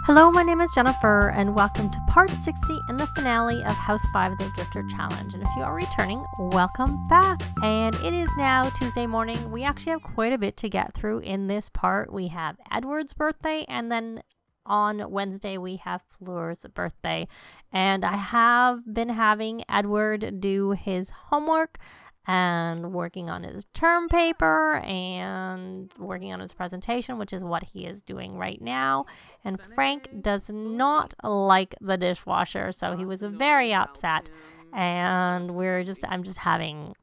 Hello, my name is Jennifer, and welcome to part 60 and the finale of House 5 of the Drifter Challenge. And if you are returning, welcome back. And it is now Tuesday morning. We actually have quite a bit to get through in this part. We have Edward's birthday, and then on Wednesday we have Fleur's birthday. And I have been having Edward do his homework and working on his term paper and working on his presentation, which is what he is doing right now. And Frank does not like the dishwasher, so he was very upset. And I'm just having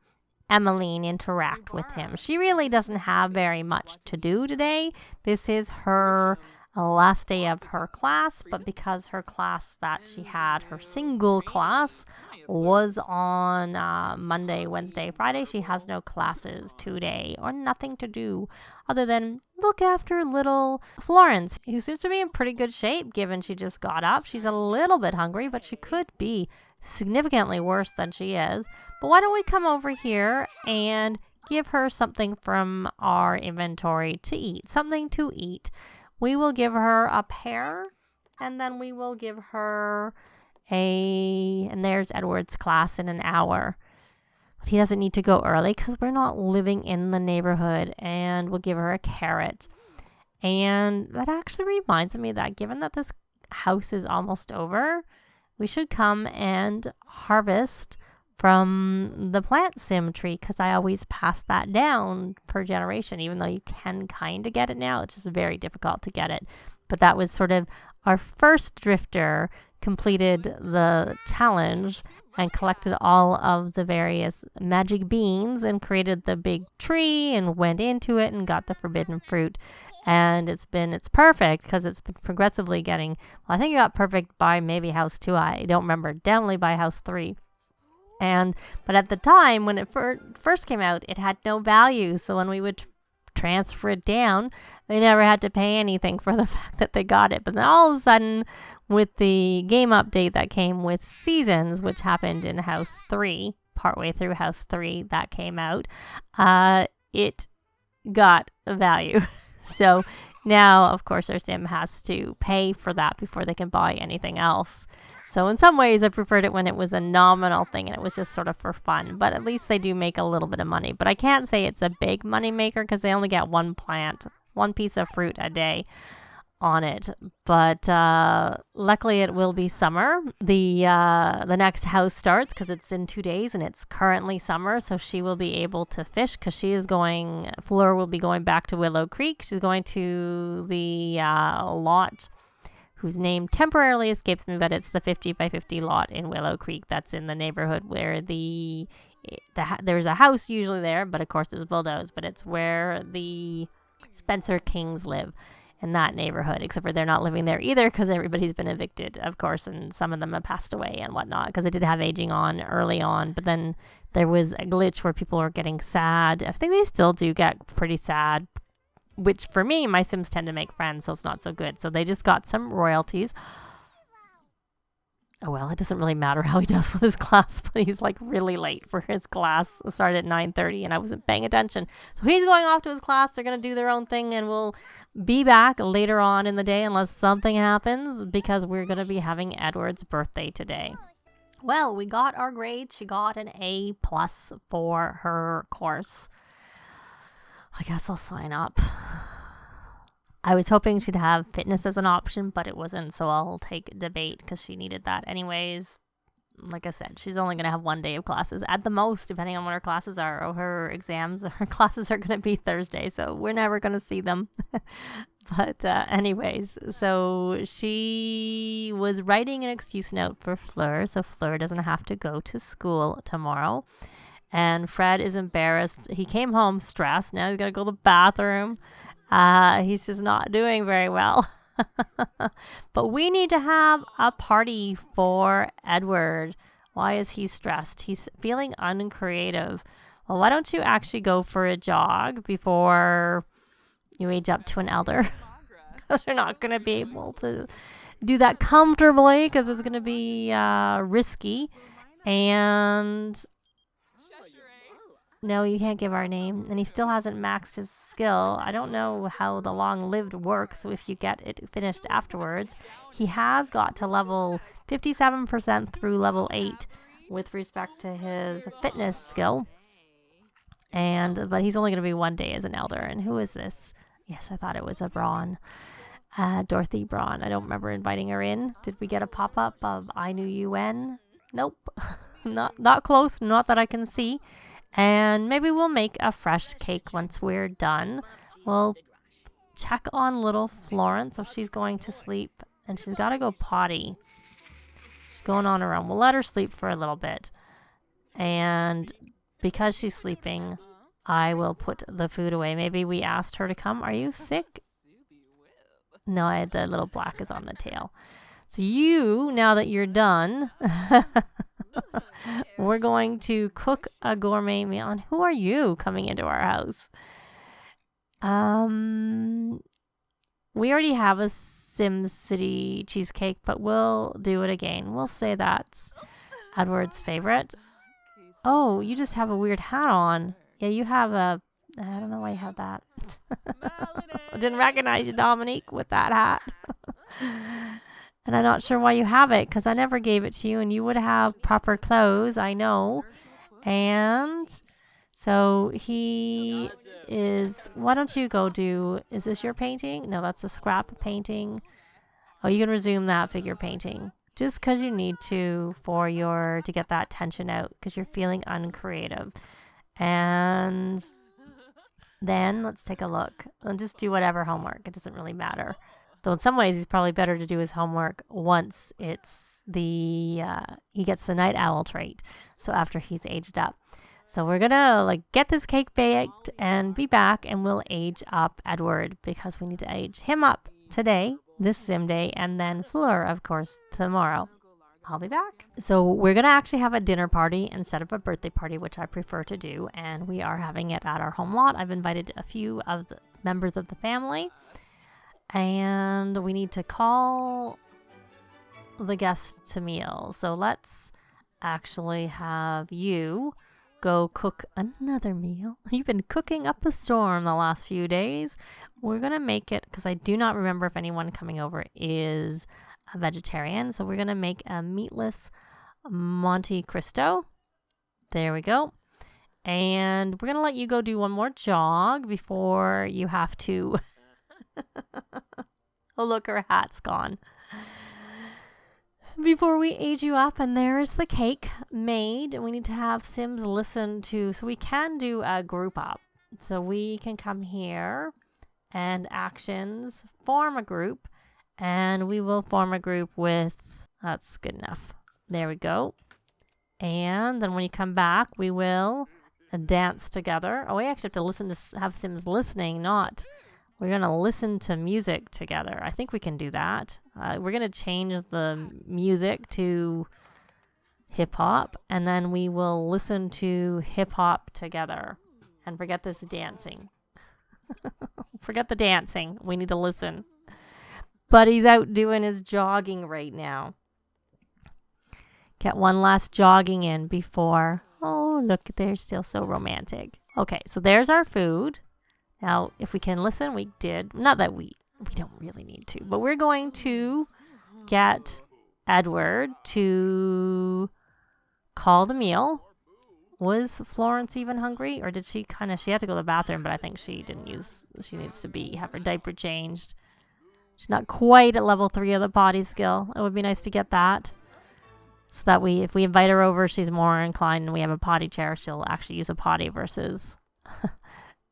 Emmeline interact with him. She really doesn't have very much to do today. This is her last day of her class, but because her class that she had, her single class, was on Monday, Wednesday, Friday, she has no classes today or nothing to do other than look after little Florence, who seems to be in pretty good shape given she just got up. She's a little bit hungry, but she could be significantly worse than she is. But why don't we come over here and give her something from our inventory to eat, something to eat. We will give her a pear, and then we will give her and there's Edward's class in an hour. But he doesn't need to go early because we're not living in the neighborhood, and we'll give her a carrot. And that actually reminds me that given that this house is almost over, we should come and harvest from the plant sim tree, because I always pass that down per generation, even though you can kind of get it now. It's just very difficult to get it. But that was sort of our first drifter completed the challenge and collected all of the various magic beans and created the big tree and went into it and got the forbidden fruit. And it's perfect because it's been progressively getting, well, I think it got perfect by maybe house 2. I don't remember, definitely by house 3. But at the time when it first came out, it had no value. So when we would transfer it down, they never had to pay anything for the fact that they got it. But then all of a sudden, with the game update that came with seasons, which happened in house 3, partway through house 3, that came out, it got value. So now, of course, our sim has to pay for that before they can buy anything else. So in some ways, I preferred it when it was a nominal thing and it was just sort of for fun. But at least they do make a little bit of money. But I can't say it's a big money maker because they only get one piece of fruit a day on it. But luckily, it will be summer. The next house starts because it's in 2 days and it's currently summer. So she will be able to fish because Fleur will be going back to Willow Creek. She's going to the lot whose name temporarily escapes me, but it's the 50 by 50 lot in Willow Creek that's in the neighborhood where there's a house usually there, but of course it's bulldozed, but it's where the Spencer Kings live in that neighborhood, except for they're not living there either because everybody's been evicted, of course, and some of them have passed away and whatnot because they did have aging on early on, but then there was a glitch where people were getting sad. I think they still do get pretty sad, which for me, my Sims tend to make friends, so it's not so good. So they just got some royalties. Oh, well, it doesn't really matter how he does with his class, but he's like really late for his class. It started at 9:30 and I wasn't paying attention. So he's going off to his class. They're going to do their own thing and we'll be back later on in the day unless something happens because we're going to be having Edward's birthday today. Well, we got our grade. She got an A+ for her course. I guess I'll sign up. I was hoping she'd have fitness as an option, but it wasn't, so I'll take debate because she needed that anyways. Like I said, she's only going to have 1 day of classes at the most, depending on when her classes are, or her exams. Her classes are going to be Thursday, so we're never going to see them. But anyways, so she was writing an excuse note for Fleur, so Fleur doesn't have to go to school tomorrow. And Fred is embarrassed. He came home stressed. Now he's got to go to the bathroom. He's just not doing very well. But we need to have a party for Edward. Why is he stressed? He's feeling uncreative. Well, why don't you actually go for a jog before you age up to an elder? Because you're not going to be able to do that comfortably because it's going to be risky. And No, you can't give our name. And he still hasn't maxed his skill. I don't know how the long-lived works, so if you get it finished afterwards. He has got to level 57% through level 8 with respect to his fitness skill. But he's only going to be 1 day as an elder. And who is this? Yes, I thought it was a Braun. Dorothy Braun. I don't remember inviting her in. Did we get a pop-up of I knew you when? Nope. not close. Not that I can see. And maybe we'll make a fresh cake once we're done. We'll check on little Florence if she's going to sleep. And she's got to go potty. She's going on her own. We'll let her sleep for a little bit. And because she's sleeping, I will put the food away. Maybe we asked her to come. Are you sick? No, the little black is on the tail. So now that you're done, we're going to cook a gourmet meal. And who are you coming into our house? We already have a Sim City cheesecake, but we'll do it again. We'll say that's Edward's favorite. Oh, you just have a weird hat on. Yeah, you have I don't know why you have that. I didn't recognize you, Dominique, with that hat. And I'm not sure why you have it, because I never gave it to you, and you would have proper clothes, I know. And so he is... Why don't you go do... Is this your painting? No, that's a scrap painting. Oh, you can resume that figure painting. Just because you need to to get that tension out, because you're feeling uncreative. And then let's take a look. And just do whatever homework. It doesn't really matter. Though in some ways, he's probably better to do his homework once it's he gets the night owl trait. So after he's aged up. So we're going to get this cake baked and be back, and we'll age up Edward because we need to age him up today, this sim day, and then Fleur, of course, tomorrow. I'll be back. So we're going to actually have a dinner party instead of a birthday party, which I prefer to do. And we are having it at our home lot. I've invited a few of the members of the family. And we need to call the guests to meal. So let's actually have you go cook another meal. You've been cooking up a storm the last few days. We're going to make it, because I do not remember if anyone coming over is a vegetarian. So we're going to make a meatless Monte Cristo. There we go. And we're going to let you go do one more jog before you have to... Oh, look, her hat's gone. Before we age you up, and there is the cake made. We need to have Sims listen to, so we can do a group up. So we can come here and actions, form a group, and we will form a group with, that's good enough. There we go. And then when you come back, we will dance together. Oh, we actually have to listen to, have Sims listening, not... We're going to listen to music together. I think we can do that. We're going to change the music to hip-hop, and then we will listen to hip-hop together. And forget this dancing. Forget the dancing. We need to listen. But he's out doing his jogging right now. Get one last jogging in before... Oh, look, they're still so romantic. Okay, so there's our food. Now, if we can listen, we did. Not that we don't really need to, but we're going to get Edward to call the meal. Was Florence even hungry, or did she she had to go to the bathroom, but I think she needs to have her diaper changed. She's not quite at level 3 of the potty skill. It would be nice to get that. So that if we invite her over, she's more inclined and we have a potty chair, she'll actually use a potty versus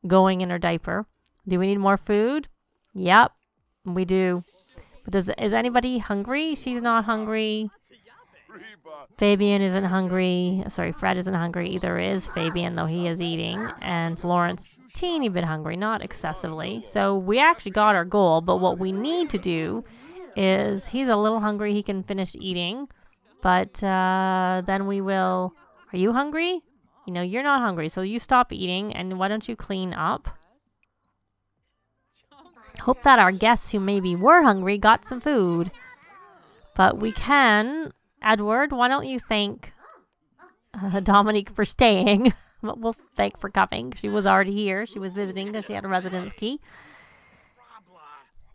going in her diaper. Do we need more food? Yep, we do. But is anybody hungry? She's not hungry. Fabian isn't hungry. Sorry, Fred isn't hungry. Either is Fabian, though he is eating. And Florence, teeny bit hungry, not excessively. So we actually got our goal, but what we need to do is he's a little hungry. He can finish eating. But then we will... Are you hungry? You know, you're not hungry, so you stop eating, and why don't you clean up? Hope that our guests who maybe were hungry got some food. But we can... Edward, why don't you thank Dominique for staying But we'll thank for coming. She was already here. She was visiting because she had a residence key.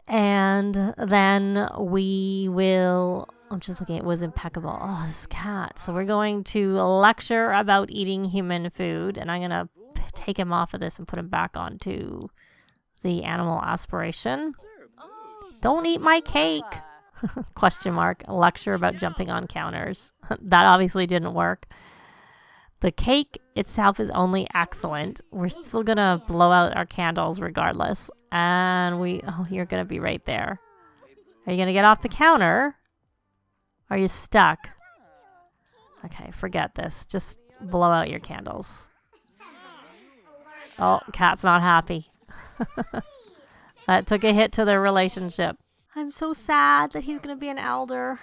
And then we will... I'm just looking. It was impeccable. Oh, this cat. So we're going to lecture about eating human food. And I'm going to take him off of this and put him back onto the animal aspiration. Don't eat my cake. Question mark. A lecture about jumping on counters. That obviously didn't work. The cake itself is only excellent. We're still going to blow out our candles regardless. And you're going to be right there. Are you going to get off the counter? Are you stuck? Okay, forget this. Just blow out your candles. Oh, cat's not happy. That took a hit to their relationship. I'm so sad that he's going to be an elder.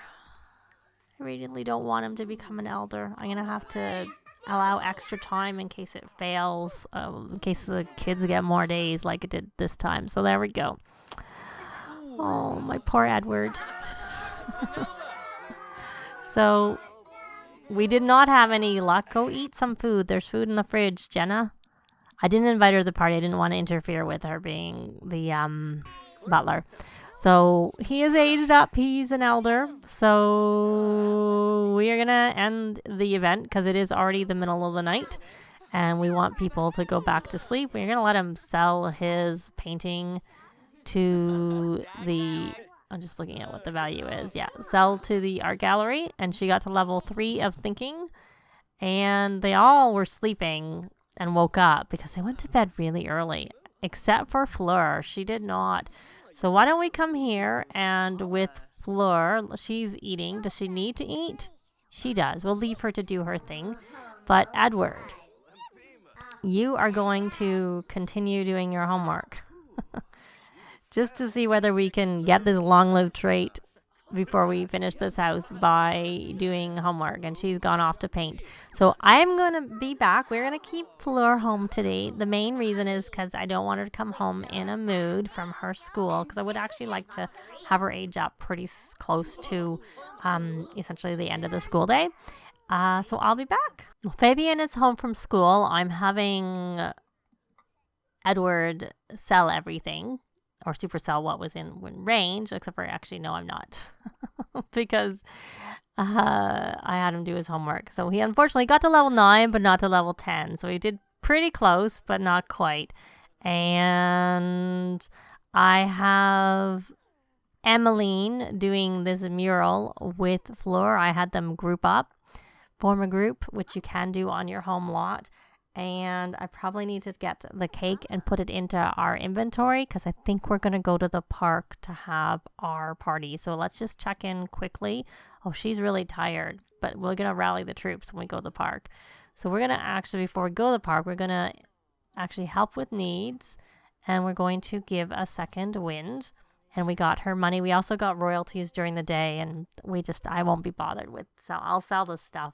I really don't want him to become an elder. I'm going to have to allow extra time in case it fails, in case the kids get more days like it did this time. So there we go. Oh, my poor Edward. So we did not have any luck. Go eat some food. There's food in the fridge, Jenna. I didn't invite her to the party. I didn't want to interfere with her being the butler. So he is aged up. He's an elder. So we are going to end the event because it is already the middle of the night. And we want people to go back to sleep. We're going to let him sell his painting to the... I'm just looking at what the value is. Yeah, sell to the art gallery. And she got to level 3 of thinking. And they all were sleeping and woke up because they went to bed really early. Except for Fleur. She did not. So why don't we come here and with Fleur, she's eating. Does she need to eat? She does. We'll leave her to do her thing. But Edward, you are going to continue doing your homework. Just to see whether we can get this long-lived trait before we finish this house by doing homework. And she's gone off to paint. So I'm going to be back. We're going to keep Fleur home today. The main reason is because I don't want her to come home in a mood from her school. Because I would actually like to have her age up pretty close to essentially the end of the school day. So I'll be back. Well, Fabian is home from school. I'm having Edward sell everything. Or supercell what was in range, except for actually, no, I'm not. Because I had him do his homework. So he unfortunately got to level 9, but not to level 10. So he did pretty close, but not quite. And I have Emmeline doing this mural with Fleur. I had them group up, form a group, which you can do on your home lot. And I probably need to get the cake and put it into our inventory because I think we're going to go to the park to have our party. So let's just check in quickly. Oh, she's really tired, but we're going to rally the troops when we go to the park. So we're going to actually, before we go to the park, we're going to actually help with needs. And we're going to give a second wind. And we got her money. We also got royalties during the day. And I won't be bothered with, so I'll sell this stuff.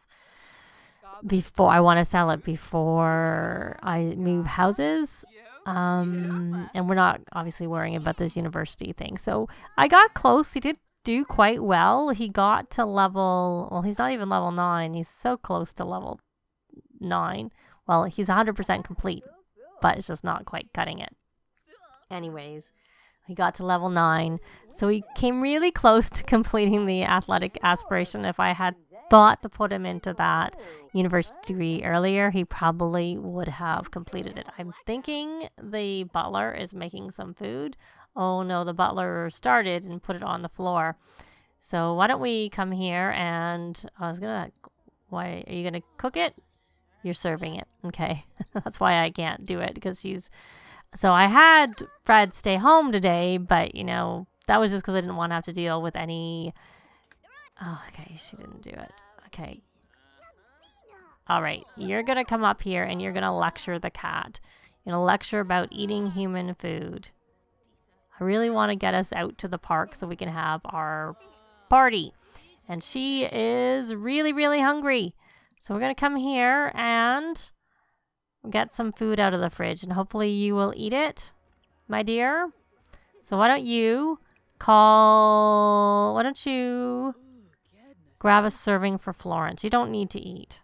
I want to sell it before I move houses. And we're not obviously worrying about this university thing. So I got close. He did do quite well. He got to he's not even level 9. He's so close to level 9. Well, he's 100% complete, but it's just not quite cutting it. Anyways, he got to level 9. So he came really close to completing the athletic aspiration. If I had thought to put him into that university degree earlier, he probably would have completed it. I'm thinking the butler is making some food. Oh no, the butler started and put it on the floor. So why don't we come here and why are you gonna cook it? You're serving it. Okay. That's why I can't do it because so I had Fred stay home today, but that was just because I didn't want to have to deal with any... Oh, okay, she didn't do it. Okay. All right, you're going to come up here and you're going to lecture the cat. You're going to lecture about eating human food. I really want to get us out to the park so we can have our party. And she is really, really hungry. So we're going to come here and get some food out of the fridge. And hopefully you will eat it, my dear. So why don't you grab a serving for Florence. You don't need to eat.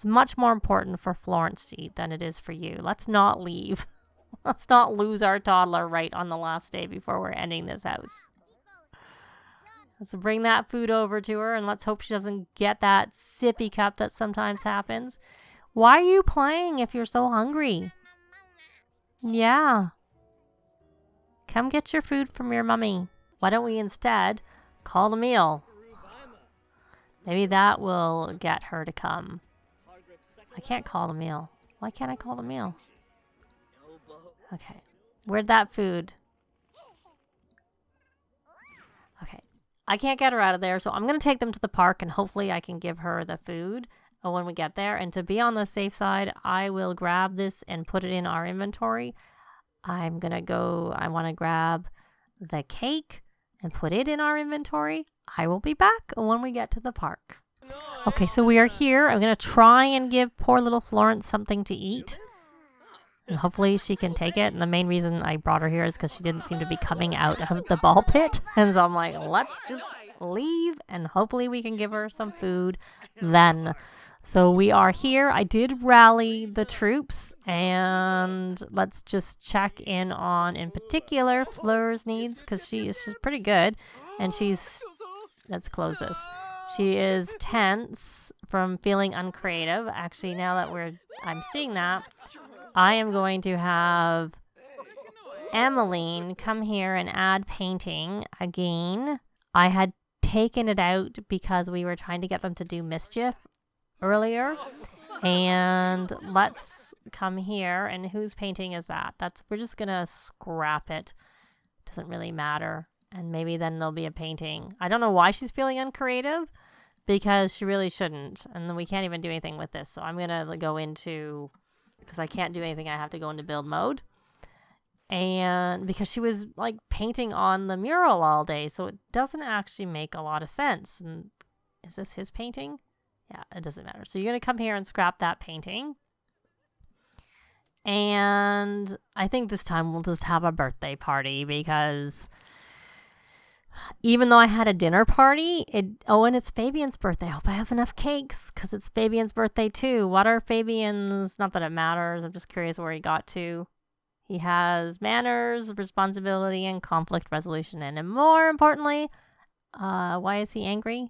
It's much more important for Florence to eat than it is for you. Let's not leave. Let's not lose our toddler right on the last day before we're ending this house. Let's bring that food over to her, and let's hope she doesn't get that sippy cup that sometimes happens. Why are you playing if you're so hungry? Yeah. Come get your food from your mummy. Why don't we instead call the meal? Maybe that will get her to come. I can't call the meal. Why can't I call the meal? Okay. Where'd that food? Okay. I can't get her out of there, so I'm going to take them to the park, and hopefully I can give her the food when we get there. And to be on the safe side, I will grab this and put it in our inventory. I'm going to go, I want to grab the cake and put it in our inventory. I will be back when we get to the park. Okay, so we are here. I'm going to try and give poor little Florence something to eat. And hopefully she can take it. And the main reason I brought her here is because she didn't seem to be coming out of the ball pit. And so I'm like, let's just leave and hopefully we can give her some food then. So we are here. I did rally the troops, and let's just check in on, in particular, Fleur's needs, because she's pretty good. And let's close this. She is tense from feeling uncreative. Actually, now that I'm seeing that, I am going to have Emmeline come here and add painting again. I had taken it out because we were trying to get them to do mischief earlier. And let's come here. And whose painting is that? We're just going to scrap it. Doesn't really matter. And maybe then there'll be a painting. I don't know why she's feeling uncreative, because she really shouldn't. And then we can't even do anything with this. So I'm going to go into, because I can't do anything, I have to go into build mode. And because she was like painting on the mural all day, so it doesn't actually make a lot of sense. And is this his painting? Yeah, it doesn't matter. So you're going to come here and scrap that painting. And I think this time we'll just have a birthday party, because even though I had a dinner party, and it's Fabian's birthday. I hope I have enough cakes, because it's Fabian's birthday too. What are Fabian's? Not that it matters. I'm just curious where he got to. He has manners, responsibility, and conflict resolution. And more importantly, why is he angry?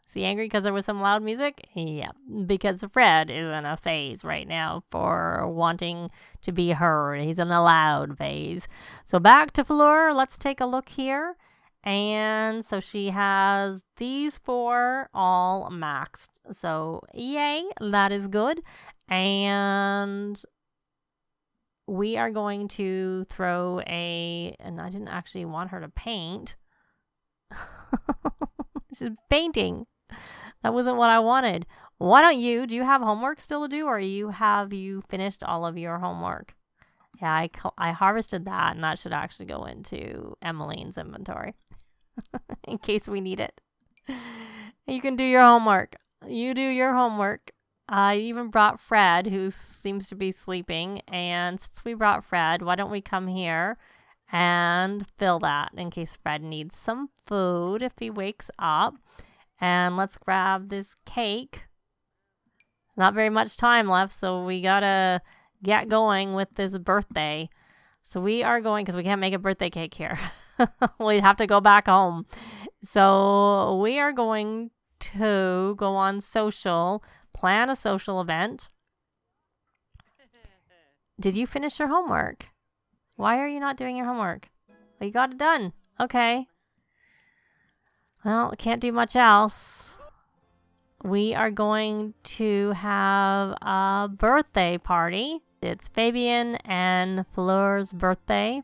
Is he angry because there was some loud music? Yeah, because Fred is in a phase right now for wanting to be heard. He's in a loud phase. So back to Fleur. Let's take a look here. And so she has these 4 all maxed. So yay, that is good. And we are going to throw and I didn't actually want her to paint. She's painting. That wasn't what I wanted. Why don't you? Do you have homework still to do, or have you finished all of your homework? Yeah, I harvested that, and that should actually go into Emmeline's inventory in case we need it. You can do your homework. You do your homework. I even brought Fred, who seems to be sleeping, and since we brought Fred, why don't we come here and fill that in case Fred needs some food if he wakes up. And let's grab this cake. Not very much time left, so we gotta get going with this birthday. So we are going, because we can't make a birthday cake here. We'd have to go back home. So we are going to go on social, plan a social event. Did you finish your homework? Why are you not doing your homework? Well, you got it done. Okay. Well, can't do much else. We are going to have a birthday party. It's Fabian and Fleur's birthday.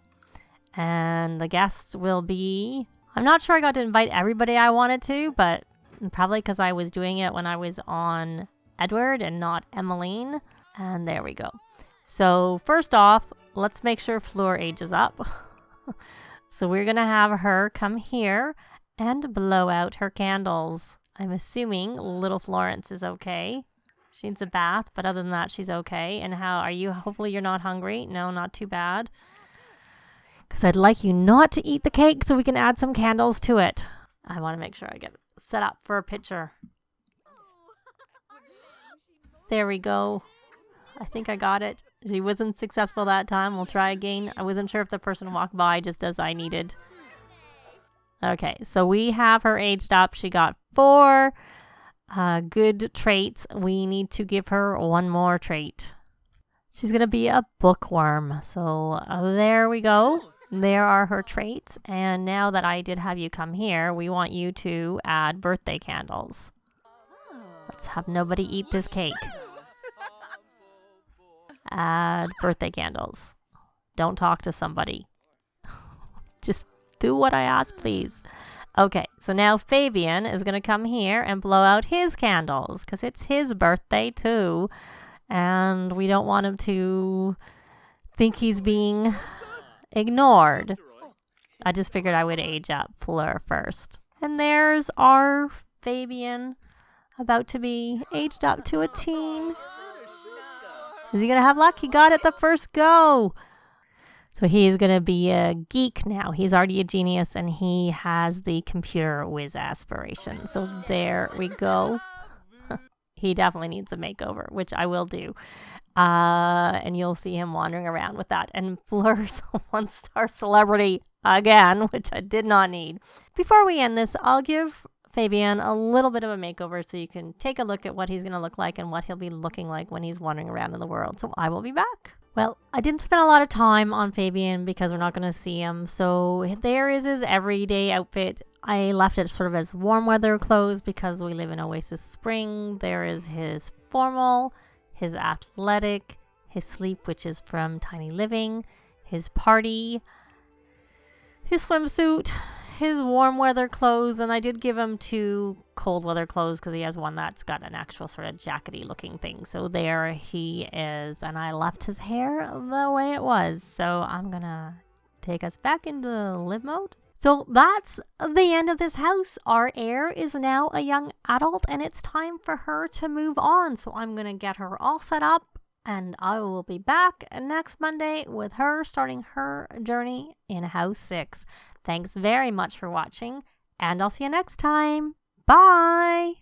And the guests will be... I'm not sure I got to invite everybody I wanted to, but probably because I was doing it when I was on Edward and not Emmeline. And there we go. So first off, let's make sure Fleur ages up. So we're going to have her come here and blow out her candles. I'm assuming little Florence is okay. She needs a bath, but other than that, she's okay. And how are you? Hopefully you're not hungry. No, not too bad. Because I'd like you not to eat the cake so we can add some candles to it. I want to make sure I get set up for a picture. There we go. I think I got it. She wasn't successful that time. We'll try again. I wasn't sure if the person walked by just as I needed. Okay, so we have her aged up. She got 4 good traits. We need to give her 1 more trait. She's going to be a bookworm. So there we go. There are her traits. And now that I did have you come here, we want you to add birthday candles. Let's have nobody eat this cake. Add birthday candles. Don't talk to somebody. Just do what I ask, please. Okay, so now Fabian is going to come here and blow out his candles because it's his birthday too. And we don't want him to think he's being ignored. I just figured I would age up Fleur first. And there's our Fabian about to be aged up to a teen. Is he going to have luck? He got it the first go. So he's going to be a geek now. He's already a genius and he has the computer whiz aspiration. So there we go. He definitely needs a makeover, which I will do. And you'll see him wandering around with that. And Fleur's a 1-star celebrity again, which I did not need. Before we end this, I'll give Fabian a little bit of a makeover so you can take a look at what he's going to look like and what he'll be looking like when he's wandering around in the world. So I will be back. Well, I didn't spend a lot of time on Fabian because we're not going to see him. So there is his everyday outfit. I left it sort of as warm weather clothes because we live in Oasis Spring. There is his formal, his athletic, his sleep, which is from Tiny Living, his party, his swimsuit, his warm weather clothes, and I did give him 2 cold weather clothes because he has one that's got an actual sort of jackety looking thing. So there he is, and I left his hair the way it was. So I'm gonna take us back into live mode. So that's the end of this house. Our heir is now a young adult and it's time for her to move on. So I'm gonna get her all set up and I will be back next Monday with her starting her journey in house 6. Thanks very much for watching, and I'll see you next time. Bye!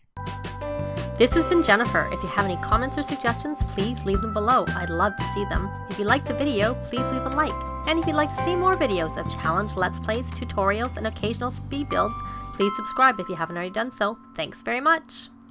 This has been Jennifer. If you have any comments or suggestions, please leave them below. I'd love to see them. If you liked the video, please leave a like. And if you'd like to see more videos of challenge, let's plays, tutorials, and occasional speed builds, please subscribe if you haven't already done so. Thanks very much!